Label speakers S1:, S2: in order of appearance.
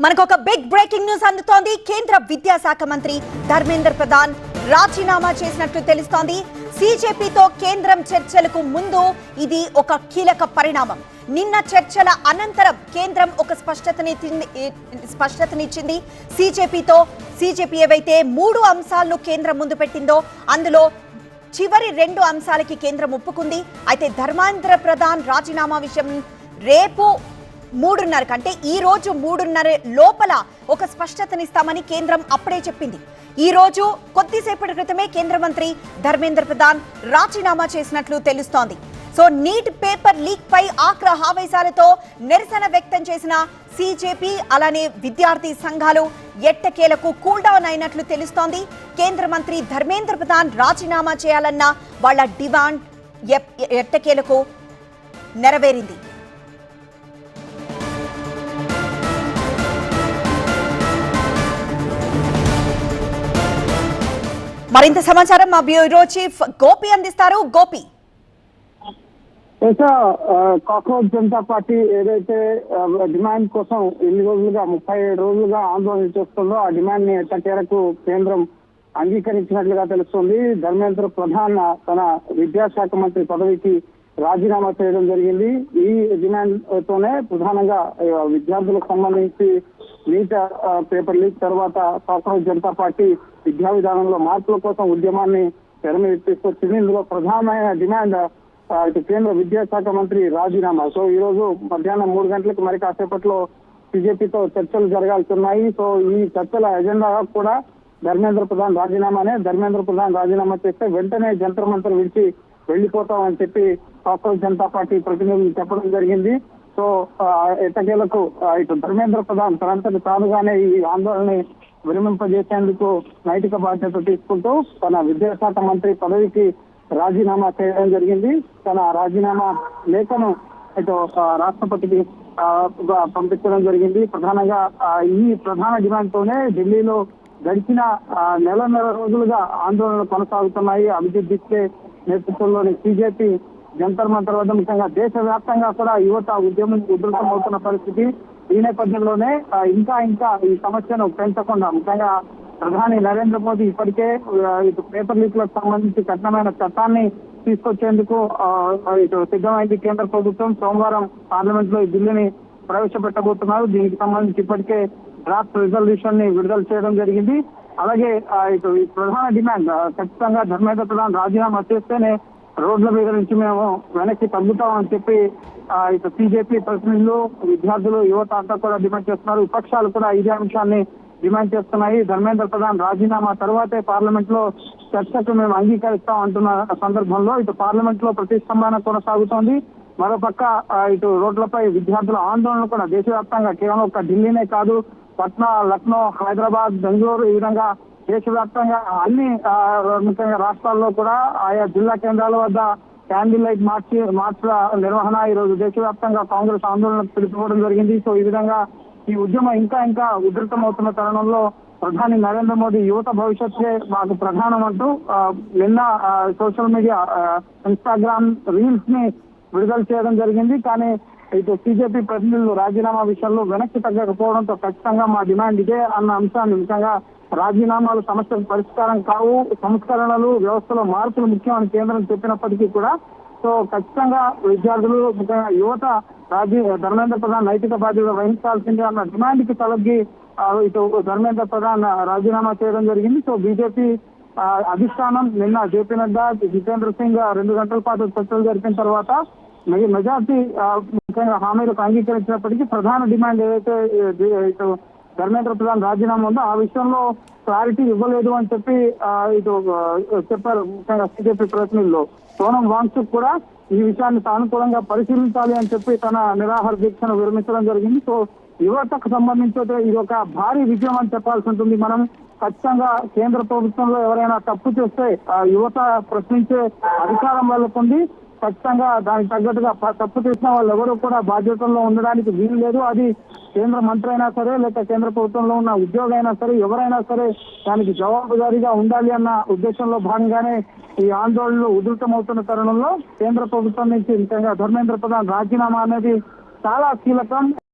S1: మనకు ఒక big breaking news అందుతోంది. కేంద్ర విద్యాశాఖ మంత్రి ధర్మేంద్ర ప్రధాన్ రాజీనామా చేసినట్లు తెలుస్తోంది. సీజేపీతో కేంద్రం చర్చలకు ముందు ఇది ఒక కీలక పరిణామం. నిన్న చర్చల అనంతరం కేంద్రం ఒక స్పష్టతనిచ్చింది. సీజేపీ ఏవైతే 3 అంశాలను కేంద్రం ముందు పెట్టిందో అందులో చివరి 2 అంశాలకి కేంద్రం ఒప్పుకుంది. అయితే ధర్మేంద్ర ప్రధాన్ రాజీనామా విషయం రేపు 3:30 కంటే ఈ రోజు 3:30 లోపల ఒక స్పష్టతనిస్తామని కేంద్రం అప్పుడే చెప్పింది. ఈ రోజు కొద్దిసేపటి క్రితమే కేంద్ర మంత్రి ధర్మేంద్ర ప్రధాన్ రాజీనామా చేసినట్లు తెలుస్తోంది. సో నీట్ పేపర్ లీక్ పై ఆగ్రహావేశాలతో నిరసన వ్యక్తం చేసిన సీజేపీ అలానే విద్యార్థి సంఘాలు ఎట్టకేలకు కూల్ డౌన్ అయినట్లు తెలుస్తోంది. కేంద్ర మంత్రి ధర్మేంద్ర ప్రధాన్ రాజీనామా చేయాలన్న వాళ్ళ డిమాండ్ ఎట్టకేలకు నెరవేరింది. మరింత సమాచారం మా బ్యూరో చీఫ్ గోపి అందిస్తారు. గోపి,
S2: కాక్రోచ్ జనతా పార్టీ ఏదైతే డిమాండ్ కోసం ఎన్ని రోజులుగా 37 రోజులుగా ఆందోళన చేస్తుందో ఆ డిమాండ్ ని ఎట్టకేలకు కేంద్రం అంగీకరించినట్లుగా తెలుస్తుంది. ధర్మేంద్ర ప్రధాన్ తన విద్యాశాఖ మంత్రి పదవికి రాజీనామా చేయడం జరిగింది. ఈ డిమాండ్ తోనే ప్రధానంగా విద్యార్థులకు సంబంధించి నీట్ పేపర్ లీక్ తర్వాత కాక్రోచ్ జనతా పార్టీ విద్యా విధానంలో మార్పుల కోసం ఉద్యమాన్ని తెర మీద తీసుకొచ్చింది. ఇందులో ప్రధానమైన డిమాండ్ కేంద్ర విద్యాశాఖ మంత్రి రాజీనామా. సో ఈ రోజు మధ్యాహ్నం 3 గంటలకు మరి కాసేపట్లో బీజేపీతో చర్చలు జరగాల్సి ఉన్నాయి. సో ఈ చర్చల ఎజెండా కూడా ధర్మేంద్ర ప్రధాన్ రాజీనామానే. ధర్మేంద్ర ప్రధాన్ రాజీనామా చేస్తే వెంటనే జంతర్ మంతర్ విడిచి వెళ్లిపోతామని చెప్పి కాక్రోచ్ జనతా పార్టీ ప్రతినిధులు చెప్పడం జరిగింది. సో ఎట్టకేలకు ఇటు ధర్మేంద్ర ప్రధాన్ తనంతటి తానుగానే ఈ ఆందోళన విరమింపజేసేందుకు నైతిక బాధ్యత తీసుకుంటూ తన విద్యాశాఖ మంత్రి పదవికి రాజీనామా చేయడం జరిగింది. తన రాజీనామా లేఖను ఇటు రాష్ట్రపతికి పంపించడం జరిగింది. ప్రధానంగా ఈ ప్రధాన డిమాండ్ తోనే ఢిల్లీలో గడిచిన నెల రోజులుగా ఆందోళనలు కొనసాగుతున్నాయి. అభిజిత్ బిస్లే నేతృత్వంలోని సీజేపీ జంతర్ మంతర్ వద్ద ముఖ్యంగా దేశవ్యాప్తంగా కూడా యువత ఉద్యమం ఉధృతమవుతున్న పరిస్థితి. ఈ నేపథ్యంలోనే ఇంకా ఈ సమస్యను పెంచకుండా ముఖ్యంగా ప్రధాని నరేంద్ర మోదీ ఇప్పటికే ఇటు పేపర్ లీక్లకు సంబంధించి కఠినమైన చట్టాన్ని తీసుకొచ్చేందుకు ఇటు సిద్ధమైంది కేంద్ర ప్రభుత్వం. సోమవారం పార్లమెంట్ లో ఈ బిల్లుని ప్రవేశపెట్టబోతున్నారు. దీనికి సంబంధించి ఇప్పటికే డ్రాఫ్ట్ రిజల్యూషన్ ని విడుదల చేయడం జరిగింది. అలాగే ఇటు ఈ ప్రధాన డిమాండ్ ఖచ్చితంగా ధర్మేంద్ర ప్రధాన్ రాజీనామా చేస్తేనే రోడ్ల మీద నుంచి మేము వెనక్కి తగ్గుతామని చెప్పి ఇటు సీజేపీ ప్రతినిధులు, విద్యార్థులు, యువత అంతా కూడా డిమాండ్ చేస్తున్నారు. విపక్షాలు కూడా ఇదే అంశాన్ని డిమాండ్ చేస్తున్నాయి. ధర్మేంద్ర ప్రధాన్ రాజీనామా తర్వాతే పార్లమెంట్ లో చర్చకు మేము అంగీకరిస్తాం అంటున్న సందర్భంలో ఇటు పార్లమెంట్ లో ప్రతిష్టంభన కొనసాగుతోంది. మరోపక్క ఇటు రోడ్లపై విద్యార్థుల ఆందోళన కూడా దేశవ్యాప్తంగా కేవలం ఒక ఢిల్లీనే కాదు, పట్నా, లక్నో, హైదరాబాద్, బెంగళూరు ఈ విధంగా దేశవ్యాప్తంగా అన్ని ముఖ్యంగా రాష్ట్రాల్లో కూడా ఆయా జిల్లా కేంద్రాల వద్ద క్యాండిల్ లైట్ మార్చ్ల నిర్వహణ ఈ రోజు దేశవ్యాప్తంగా కాంగ్రెస్ ఆందోళనకు పిలుపుకోవడం జరిగింది. సో ఈ విధంగా ఈ ఉద్యమం ఇంకా ఉధృతమవుతున్న తరుణంలో ప్రధాని నరేంద్ర మోదీ యువత భవిష్యత్తే మాకు ప్రధానం అంటూ నిన్న సోషల్ మీడియా ఇన్స్టాగ్రామ్ రీల్స్ ని విడుదల చేయడం జరిగింది. కానీ ఇటు సీజేపీ ప్రతినిధులు రాజీనామా విషయంలో వెనక్కి తగ్గకపోవడంతో ఖచ్చితంగా మా డిమాండ్ ఇదే అన్న అంశాన్ని ముఖ్యంగా రాజీనామాలు సమస్యలకు పరిష్కారం కావు, సంస్కరణలు వ్యవస్థలో మార్పులు ముఖ్యం అని కేంద్రం చెప్పినప్పటికీ కూడా సో ఖచ్చితంగా విద్యార్థులు ముఖ్యంగా యువత ధర్మేంద్ర ప్రధాన్ నైతిక బాధ్యత వహించాల్సిందే అన్న డిమాండ్ కి తలగ్గి ఇటు ధర్మేంద్ర ప్రధాన్ రాజీనామా చేయడం జరిగింది. సో బీజేపీ అధిష్టానం నిన్న జేపీ నడ్డా, జితేంద్ర సింగ్ 2 గంటల పాటు చర్చలు జరిపిన తర్వాత మెజార్టీ ముఖ్యంగా హామీలకు అంగీకరించినప్పటికీ ప్రధాన డిమాండ్ ఏదైతే ఇటు ధర్మేంద్ర ప్రధాన్ రాజీనామా ఉందో ఆ విషయంలో క్లారిటీ ఇవ్వలేదు అని చెప్పి ఇటు చెప్పారు. ముఖ్యంగా సీజేపీ ప్రతినిధులు సోనం వాంగ్చుక్ కూడా ఈ విషయాన్ని సానుకూలంగా పరిశీలించాలి అని చెప్పి తన నిరాహార దీక్షను విరమించడం జరిగింది. సో యువతకు సంబంధించి ఇది ఒక భారీ విజయం అని చెప్పాల్సి ఉంటుంది. మనం ఖచ్చితంగా కేంద్ర ప్రభుత్వంలో ఎవరైనా తప్పు చేస్తే యువత ప్రశ్నించే అధికారం వాళ్ళకుంది. ఖచ్చితంగా దానికి తగ్గట్టుగా తప్పు చేసిన వాళ్ళు ఎవరు కూడా బాధ్యతల్లో ఉండడానికి వీలు లేదు. అది కేంద్ర మంత్రి అయినా సరే లేక కేంద్ర ప్రభుత్వంలో ఉన్న ఉద్యోగి అయినా సరే ఎవరైనా సరే దానికి జవాబుదారీగా ఉండాలి అన్న ఉద్దేశంలో భాగంగానే ఈ ఆందోళనలు ఉధృతమవుతున్న తరుణంలో కేంద్ర ప్రభుత్వం నుంచి ముఖ్యంగా ధర్మేంద్ర ప్రధాన్ రాజీనామా అనేది చాలా కీలకం.